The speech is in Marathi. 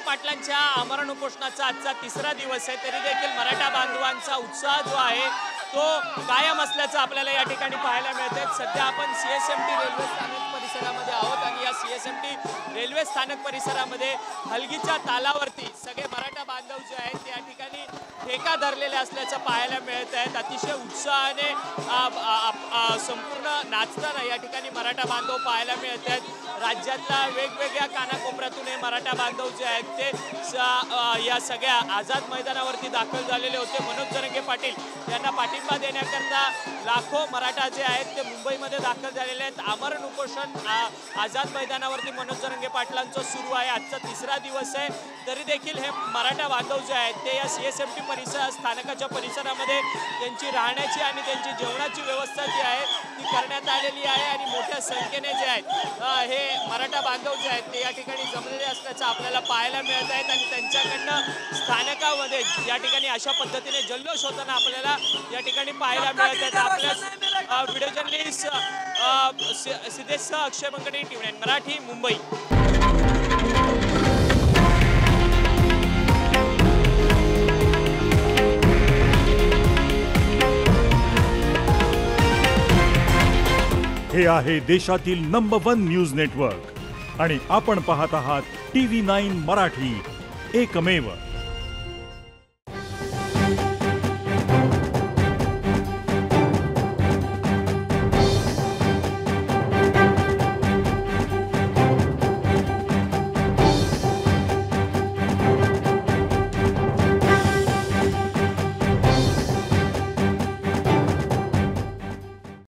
पाटलांच्या आमरण उपोषणाचा आजचा तिसरा दिवस आहे, तरी देखील मराठा बांधवांचा उत्साह जो आहे तो कायम असल्याचं आपल्याला या ठिकाणी पाहायला मिळते। सध्या आपण सीएसएमटी रेल्वे स्थानक परिसरामध्ये आहोत आणि या सीएसएमटी रेल्वे स्थानक परिसरामध्ये हलगीच्या तालावरती सगळे मराठा बांधव जे आहेत या ठिकाणी ठेका धरलेले असल्याचं पाहायला मिळत आहे। अतिशय उत्साहाने संपूर्ण नाचताना या ठिकाणी मराठा बांधव पाहायला मिळत आहेत। राज्यातल्या वेगवेगळ्या कानाकोपऱ्यातून हे मराठा बांधव जे आहेत ते या सगळ्या आझाद मैदानावरती दाखल झालेले होते। मनोज जरांगे पाटील यांना पाठिंबा देण्याकरता लाखो मराठा जे आहेत ते मुंबईमध्ये दाखल झालेले आहेत। आमरण उपोषण आझाद मैदानावरती मनोज जरांगे पाटलांचं सुरू आहे। आजचा तिसरा दिवस आहे, तरी देखील हे मराठा बांधव जे आहेत ते या सीएसएमटी स्थानकाच्या परिसरामध्ये त्यांची राहण्याची आणि त्यांची जेवणाची व्यवस्था जी आहे ती करण्यात आलेली आहे आणि मोठ्या संख्येने जे आहेत हे मराठा बांधव जे आहेत ते या ठिकाणी जमलेले असल्याचं आपल्याला पाहायला मिळत आहेत आणि त्यांच्याकडनं स्थानकामध्ये या ठिकाणी अशा पद्धतीने जल्लोष होताना आपल्याला या ठिकाणी पाहायला मिळत आहेत। आपल्या व्हिडिओ जर्नलिस्ट सिद्धेश अक्षय बंगडे, टीव्ही9 मराठी, मुंबई। हे आहे देशातील नंबर 1 न्यूज नेटवर्क आणि आपण पाहत आहात टीव्ही9 मराठी, एकमेव।